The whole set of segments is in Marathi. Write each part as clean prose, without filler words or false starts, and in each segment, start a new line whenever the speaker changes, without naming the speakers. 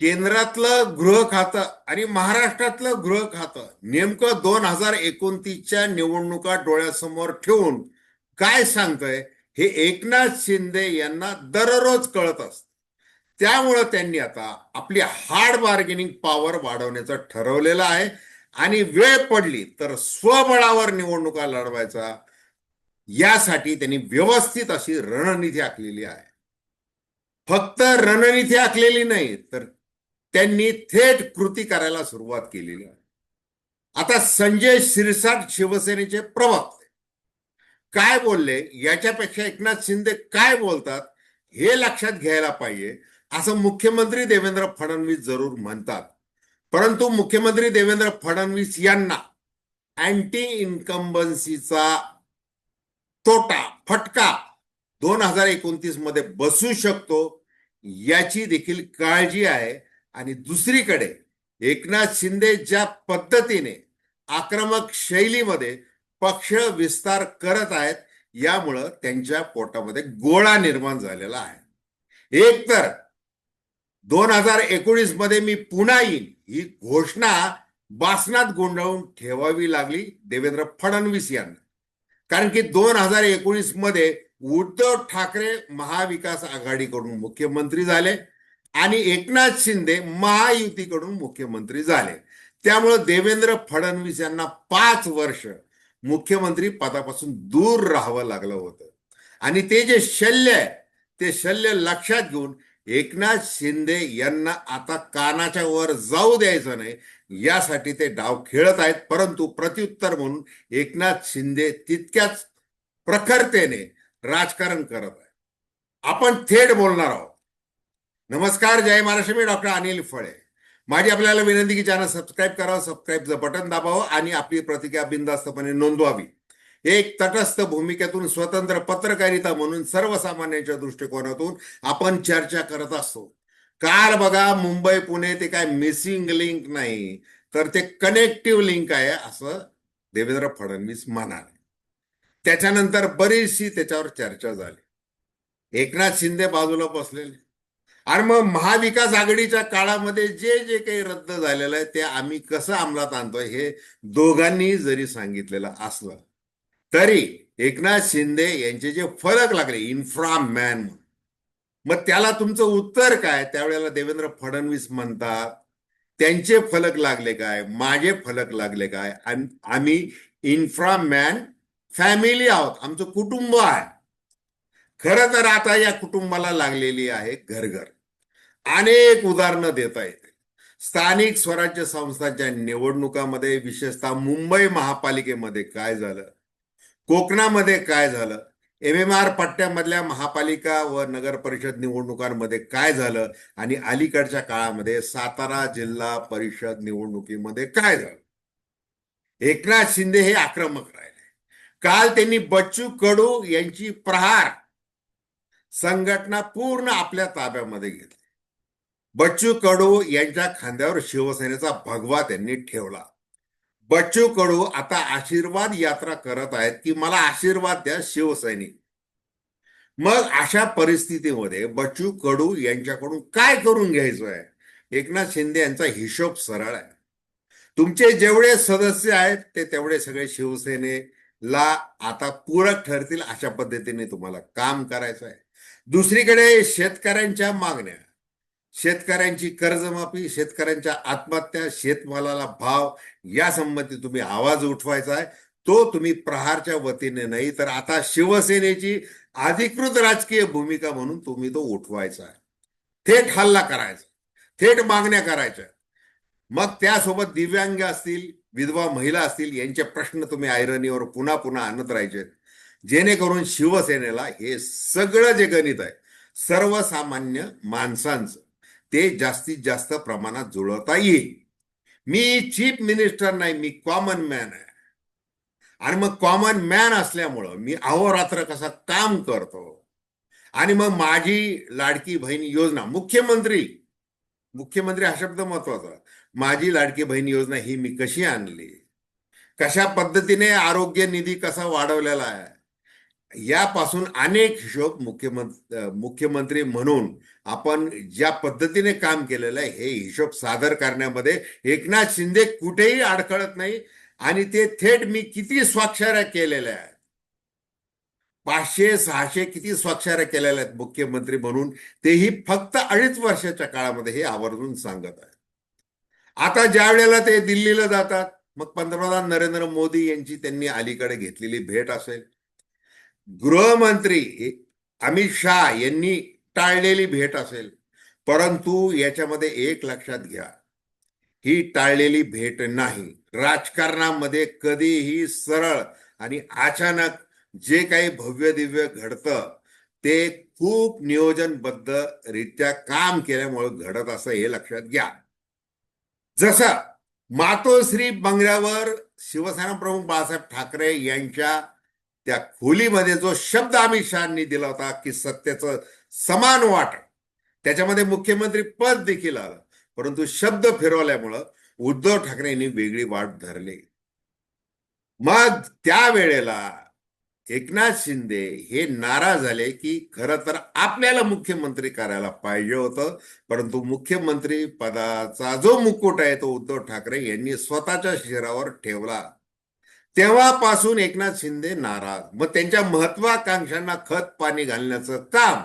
केंद्रातलं गृह खातं आणि महाराष्ट्रातलं गृह खातं नेमकं 2029च्या निवडणुका डोळ्यासमोर ठेवून काय सांगतंय हे एकनाथ शिंदे यांना दररोज कळत असतं. त्यामुळं त्यांनी आता आपली हार्ड बार्गेनिंग पॉवर वाढवण्याचं ठरवलेलं आहे आणि वेळ पडली तर स्वबळावर निवडणुका लढवायचा यासाठी त्यांनी व्यवस्थित अशी रणनीती आखलेली आहे. फक्त रणनीती आखलेली नाही तर त्यांनी थेट कृती करायला सुरुवात केलेली आहे. आता संजय शिरसाट शिवसेनेचे प्रवक्ते काय बोलले याच्यापेक्षा एकनाथ शिंदे काय बोलतात हे लक्षात घ्यायला पाहिजे असं मुख्यमंत्री देवेंद्र फडणवीस जरूर म्हणतात. परंतु मुख्यमंत्री देवेंद्र फडणवीस यांना अँटी इन्कम्बन्सीचा तोटा फटका 2029 मध्ये बसू शकतो याची देखील काळजी आहे. आणि दुसरीकडे एकनाथ शिंदे ज्या पद्धतीने आक्रमक शैलीमध्ये पक्ष विस्तार करत आहेत यामुळं त्यांच्या पोटामध्ये गोळा निर्माण झालेला आहे. एक तर 2019 मध्ये मी पुन्हा येईन ही घोषणा बासनात गुंडाळून ठेवावी लागली देवेंद्र फडणवीस यांना. कारण की 2019 मध्ये उद्धव ठाकरे महाविकास आघाडीकडून मुख्यमंत्री झाले आणि एकनाथ शिंदे महायुतीकडून मुख्यमंत्री झाले. त्यामुळे देवेंद्र फडणवीस यांना 5 वर्ष मुख्यमंत्री पदापासून दूर राहावं लागलं होतं. आणि ते जे शल्य आहे ते शल्य लक्षात घेऊन एकनाथ शिंदे यांना आता कानाच्या वर जाऊ द्यायचं नाही यासाठी ते डाव खेळत आहेत. परंतु प्रत्युत्तर म्हणून एकनाथ शिंदे तितक्याच प्रखरतेने राजकारण करत आहे. आपण थेट बोलणार आहोत. नमस्कार, जय महाराष्ट्र. मी डॉक्टर अनिल फळे. माझी आपल्याला विनंती की चॅनल सबस्क्राईब करावं, सबस्क्राईबचं बटन दाबावं आणि आपली प्रतिक्रिया बिनधास्तपणे नोंदवावी. एक तटस्थ भूमिकेतून स्वतंत्र पत्रकारिता म्हणून सर्वसामान्यांच्या दृष्टिकोनातून आपण चर्चा करत असतो. काल बघा मुंबई पुणे ते काय मिसिंग लिंक नाही तर ते कनेक्टिव्ह लिंक आहे असं देवेंद्र फडणवीस म्हणाले. त्याच्यानंतर बरीचशी त्याच्यावर चर्चा झाली. एकनाथ शिंदे बाजूला बसलेले आणि मग महाविकास आघाडीच्या काळामध्ये जे जे काही रद्द झालेलं आहे ते आम्ही कसं अंमलात आणतोय हे दोघांनी जरी सांगितलेलं असलं तरी एकनाथ शिंदे यांचे जे फलक लागले इन्फ्रा मॅन, मग त्याला तुमचं उत्तर काय? त्यावेळेला देवेंद्र फडणवीस म्हणतात त्यांचे फलक लागले काय, माझे फलक लागले काय, आम्ही इन्फ्रा मॅन फॅमिली आहोत, आमचं कुटुंब आहे. खरं तर आता या कुटुंबाला लागलेली आहे घरघर. अनेक उदाहरणं देता येते. स्थानिक स्वराज्य संस्थांच्या निवडणुकामध्ये विशेषतः मुंबई महापालिकेमध्ये काय झालं, कोकणामध्ये काय झालं, MMR पट्ट्यामधल्या महापालिका व नगर परिषद निवडणुकांमध्ये काय झालं आणि अलीकडच्या काळामध्ये सातारा जिल्हा परिषद निवडणुकीमध्ये काय झालं. एकनाथ शिंदे हे आक्रमक राहिले. काल त्यांनी बच्चू कडू यांची प्रहार संघटना पूर्ण आपल्या ताब्यामध्ये घेतली. बच्चू कडू यांच्या खांद्यावर शिवसेनेचा भगवा त्यांनी ठेवला. बच्चू कडू आता आशीर्वाद यात्रा करत आहेत की मला आशीर्वाद द्या शिवसैनिक. मग अशा परिस्थितीमध्ये बच्चू कडू यांच्याकडून काय करून घ्यायचं आहे? एकनाथ शिंदे यांचा हिशोब सरळ आहे. तुमचे जेवढे सदस्य आहेत ते तेवढे सगळे शिवसेनेला आता पूरक ठरतील अशा पद्धतीने तुम्हाला काम करायचं आहे. दुसरीकडे शेतकऱ्यांच्या मागण्या, शेतकऱ्यांची कर्जमाफी, शेतकऱ्यांच्या आत्महत्या, शेतमालाला भाव यासंबंधी तुम्ही आवाज उठवायचा आहे. तो तुम्ही प्रहारच्या वतीने नाही तर आता शिवसेनेची अधिकृत राजकीय भूमिका म्हणून तुम्ही तो उठवायचा आहे. थेट हल्ला करायचा, थेट मागण्या करायच्या. मग त्यासोबत दिव्यांग असतील, विधवा महिला असतील यांचे प्रश्न तुम्ही ऐरणीवर पुन्हा पुन्हा आणत राहायचे जेणेकरून शिवसेनेला हे सगळं जे गणित आहे सर्वसामान्य माणसांचं ते जास्तीत जास्त प्रमाणात जुळवता येईल. मी चीफ मिनिस्टर नाही, मी कॉमन मॅन आहे. आणि मग कॉमन मॅन असल्यामुळं मी अहोरात्र कसा काम करतो. आणि मग माझी लाडकी बहीण योजना, मुख्यमंत्री हा शब्द महत्वाचा, माझी लाडकी बहीण योजना ही मी कशी आणली, कशा पद्धतीने आरोग्य निधी कसा वाढवलेला आहे, यापासून अनेक हिशोब मुख्यमंत्री म्हणून आपण ज्या पद्धतीने काम केलेलं आहे हे हिशोब सादर करण्यामध्ये एकनाथ शिंदे कुठेही अडखळत नाही. आणि ते थेट मी किती स्वाक्षऱ्या केलेल्या आहेत, 500-600 किती स्वाक्षऱ्या केलेल्या आहेत मुख्यमंत्री म्हणून, तेही फक्त 2.5 वर्षाच्या काळामध्ये हे आवर्जून सांगत आहे. आता ज्या वेळेला ते दिल्लीला जातात, मग पंतप्रधान नरेंद्र मोदी यांची त्यांनी अलीकडे घेतलेली भेट असेल, गृहमंत्री अमित शहा यांनी टाळलेली भेट असेल, परंतु याच्यामध्ये एक लक्षात घ्या, ही टाळलेली भेट नाही. राजकारणामध्ये कधीही सरळ आणि अचानक जे काही भव्य दिव्य घडतं ते खूप नियोजनबद्ध रित्या काम केल्यामुळे घडत असं हे लक्षात घ्या. जसं मातोश्री बंगल्यावर शिवसेना प्रमुख बाळासाहेब ठाकरे यांच्या त्या खोलीमध्ये जो शब्द अमित शहानी दिला होता की सत्तेचं समान वाटप, त्याच्यामध्ये मुख्यमंत्री पद देखील आलं, परंतु शब्द फिरवल्यामुळं उद्धव ठाकरे यांनी वेगळी वाट धरली. मग त्यावेळेला एकनाथ शिंदे हे नाराज झाले की खरं तर आपल्याला मुख्यमंत्री करायला पाहिजे होतं, परंतु मुख्यमंत्री पदाचा जो मुकुट आहे तो उद्धव ठाकरे यांनी स्वतःच्या शिरावर ठेवला. तेव्हापासून एकनाथ शिंदे नाराज. मग त्यांच्या महत्वाकांक्षांना खत पाणी घालण्याचं काम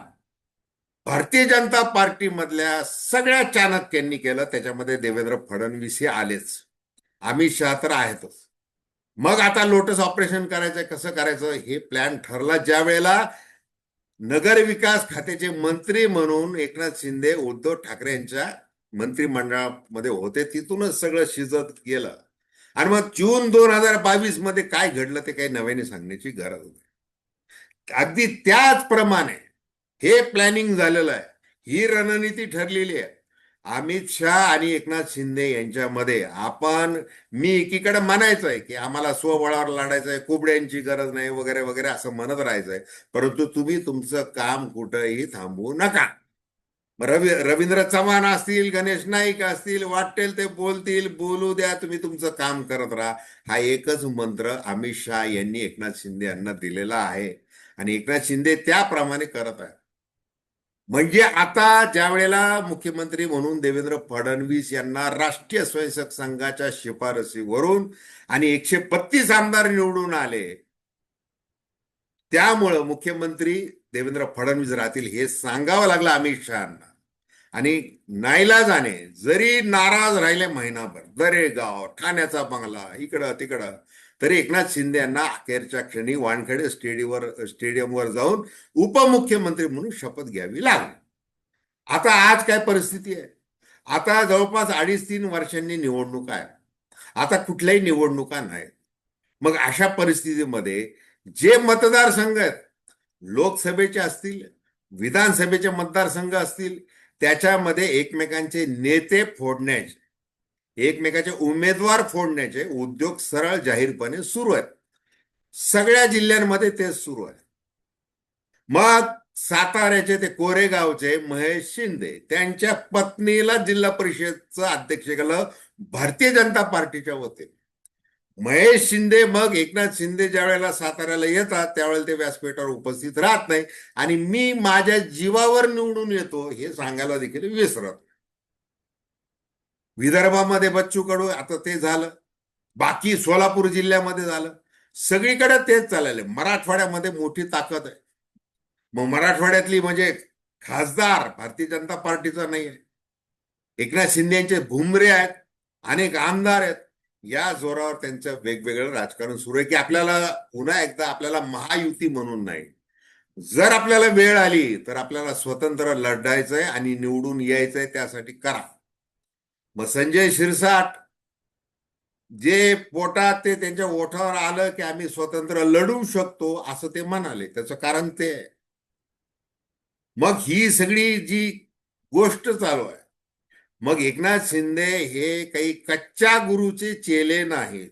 भारतीय जनता पार्टी मधल्या सगळ्या चाणक्यांनी केलं. त्याच्यामध्ये देवेंद्र फडणवीस हे आलेच, अमित शहा तर आहेतच. मग आता लोटस ऑपरेशन करायचंय, कसं करायचं हे प्लॅन ठरला ज्या वेळेला नगर विकास खात्याचे मंत्री म्हणून एकनाथ शिंदे उद्धव ठाकरे यांच्या मंत्रिमंडळामध्ये होते. तिथूनच सगळं शिजत गेलं. आणि मग जून 2022 मध्ये काय घडलं ते काही नव्याने सांगण्याची गरज नाही. अगदी त्याचप्रमाणे हे प्लॅनिंग झालेलं आहे, ही रणनीती ठरलेली आहे. अमित शहा आणि एकनाथ शिंदे यांच्यामध्ये मी एकीकडे म्हणायचंय की आम्हाला स्वबळावर लढायचंय, कुबड्यांची गरज नाही वगैरे वगैरे असं म्हणत राहायचंय, परंतु तुम्ही तुमचं काम कुठंही थांबवू नका. रवींद्र चव्हाण असतील, गणेश नाईक असतील, वाटेल ते बोलतील, बोलू द्या, तुम्ही तुमचं काम करत राहा. हा एकच मंत्र अमित शहा यांनी एकनाथ शिंदे यांना दिलेला आहे आणि एकनाथ शिंदे त्याप्रमाणे करत आहे. म्हणजे आता ज्या वेळेला मुख्यमंत्री म्हणून देवेंद्र फडणवीस यांना राष्ट्रीय स्वयंसेवक संघाच्या शिफारसीवरून आणि 132 आमदार निवडून आले, त्यामुळं मुख्यमंत्री देवेंद्र फडणवीस राहतील हे सांगावं लागलं अमित शहांना. आणि नाईलाजाने जरी नाराज राहिले महिनाभर, दरेगाव, ठाण्याचा बंगला, इकडं तिकडं, तरी एकनाथ शिंदे यांना अखेरच्या क्षणी वानखेडे स्टेडियमवर जाऊन उपमुख्यमंत्री म्हणून शपथ घ्यावी लागली. आता आज काय परिस्थिती आहे? आता जवळपास 2.5-3 वर्षांनी निवडणुका आहे. आता कुठल्याही निवडणुका नाहीत. मग अशा परिस्थितीमध्ये जे मतदारसंघ आहेत, लोकसभेचे असतील, विधानसभेचे मतदारसंघ असतील, त्याच्यामध्ये एकमेकांचे नेते फोडण्याचे, एकमेकांचे उमेदवार फोडण्याचे उद्योग सरळ जाहीरपणे सुरू आहेत. सगळ्या जिल्ह्यांमध्ये तेच सुरू आहे. मग साताऱ्याचे ते कोरेगावचे महेश शिंदे त्यांच्या पत्नीला जिल्हा परिषदचं अध्यक्ष केलं भारतीय जनता पार्टीच्या वतीने. महेश शिंदे मग एकनाथ शिंदे ज्या वेळेला साताऱ्याला येतात त्यावेळेला ते व्यासपीठावर उपस्थित राहत नाही आणि मी माझ्या जीवावर निवडून येतो हे सांगायला देखील विसरत. विदर्भामध्ये बच्चू कडू, आता ते झालं. बाकी सोलापूर जिल्ह्यामध्ये झालं. सगळीकडे तेच चालले. मराठवाड्यामध्ये मोठी ताकद आहे. मग मराठवाड्यातली म्हणजे खासदार भारतीय जनता पार्टीचा नाही आहे, एकनाथ शिंदे यांचे भुमरे आहेत, अनेक आमदार आहेत. या जोरावर त्यांचं वेगवेगळं राजकारण सुरू आहे की आपल्याला पुन्हा एकदा आपल्याला महायुती म्हणून नाही, जर आपल्याला वेळ आली तर आपल्याला स्वतंत्र लढायचंय आणि निवडून यायचंय, त्यासाठी करा. मग संजय शिरसाट जे पोटात ते त्यांच्या ओठावर आलं की आम्ही स्वतंत्र लढू शकतो असं ते म्हणाले, त्याचं कारण ते. मग ही सगळी जी गोष्ट चालू आहे, मग एकनाथ शिंदे हे काही कच्च्या गुरुचे चेले नाहीत.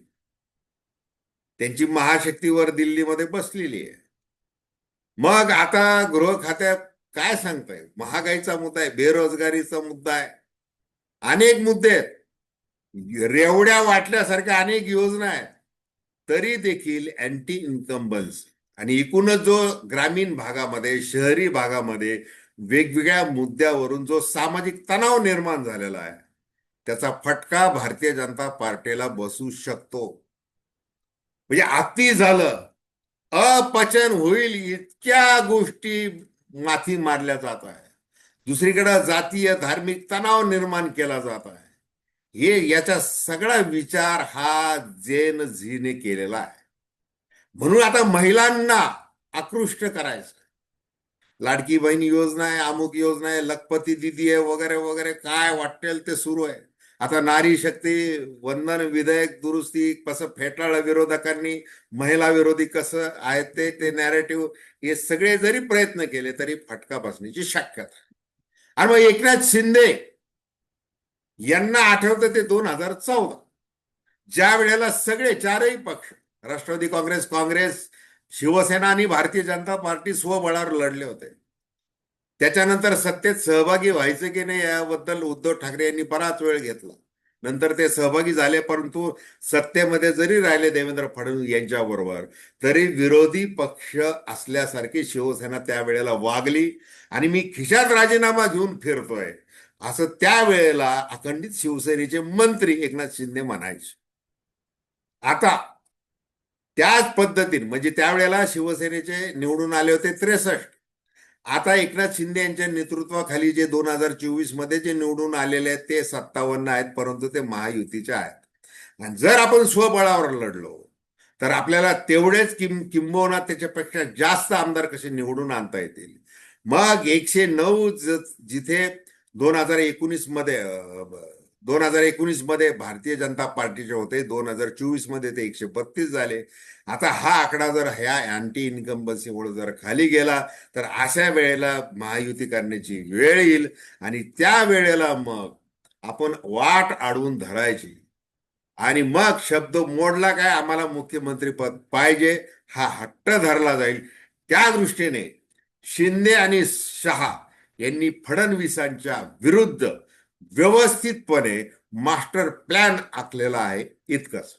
त्यांची महाशक्तीवर दिल्लीमध्ये बसलेली आहे. मग आता गृह खात्यात काय सांगताय? महागाईचा मुद्दा आहे, बेरोजगारीचा मुद्दा आहे, अनेक मुद्दे आहेत, रेवड्या वाटल्यासारख्या अनेक योजना आहेत, तरी देखील अँटी इन्कम्बन्स आणि एकूणच जो ग्रामीण भागामध्ये, शहरी भागामध्ये वेगवेगळ्या मुद्द्यावरून जो सामाजिक तणाव निर्माण झालेला आहे, त्याचा फटका भारतीय जनता पार्टीला बसू शकतो. म्हणजे अति झालं, अपचन होईल इतक्या गोष्टी माथी मारल्या जात आहे. दुसरीकडे जातीय धार्मिक तणाव निर्माण केला जात आहे. हे याचा सगळा विचार हा जेन झीने केलेला आहे. म्हणून आता महिलांना आकृष्ट करायचं, लाडकी बहीण योजना आहे, अमुक योजना आहे, लखपती दिदी आहे, वगैरे वगैरे काय वाटेल ते सुरू आहे. आता नारी शक्ती वंदन विधेयक दुरुस्ती कसं फेटाळलं विरोधकांनी, महिला विरोधी कसं आहे ते नॅरेटिव्ह, हे सगळे जरी प्रयत्न केले तरी फटका बसण्याची शक्यता. आणि मग एकनाथ शिंदे यांना आठवतं ते 2014, ज्या वेळेला सगळे चारही पक्ष, राष्ट्रवादी काँग्रेस, शिवसेना आणि भारतीय जनता पार्टी स्वबळावर लढले होते. त्याच्यानंतर सत्तेत सहभागी व्हायचं की नाही याबद्दल उद्धव ठाकरे यांनी बराच वेळ घेतला. नंतर ते सहभागी झाले, परंतु सत्तेमध्ये जरी राहिले देवेंद्र फडणवीस यांच्याबरोबर, तरी विरोधी पक्ष असल्यासारखी शिवसेना त्यावेळेला वागली. आणि मी खिशात राजीनामा घेऊन फिरतोय असं त्यावेळेला अखंडित शिवसेनेचे मंत्री एकनाथ शिंदे म्हणायचे. आता त्याच पद्धतीने, म्हणजे त्यावेळेला शिवसेनेचे निवडून आले होते 63, आता एकनाथ शिंदे यांच्या नेतृत्वाखाली जे 2024 मध्ये जे निवडून आलेले आहेत ते 57 आहेत, परंतु ते महायुतीचे आहेत. आणि जर आपण स्वबळावर लढलो तर आपल्याला तेवढेच किंबहुना त्याच्यापेक्षा जास्त आमदार कसे निवडून आणता येतील. मग 109 जिथे 2019 मध्ये 2019 मध्ये भारतीय जनता पार्टीचे होते, 2024 मध्ये ते 132 झाले. आता हा आकडा जर ह्या अँटी इन्कम्बन्सीमुळे जर खाली गेला तर अशा वेळेला महायुती करण्याची वेळ येईल. आणि त्या वेळेला मग आपण वाट अडवून धरायची आणि मग शब्द मोडला काय, आम्हाला मुख्यमंत्री पद पाहिजे, हा हट्ट धरला जाईल. त्या दृष्टीने शिंदे आणि शहा यांनी फडणवीसांच्या विरुद्ध व्यवस्थितपणे मास्टर प्लॅन आखलेला आहे, इतकंच.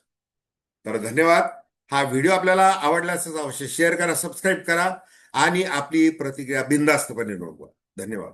तर धन्यवाद. हा व्हिडिओ आपल्याला आवडला असेल अवश्य शेअर करा, सबस्क्राईब करा आणि आपली प्रतिक्रिया बिनधास्तपणे नोंदवा. धन्यवाद.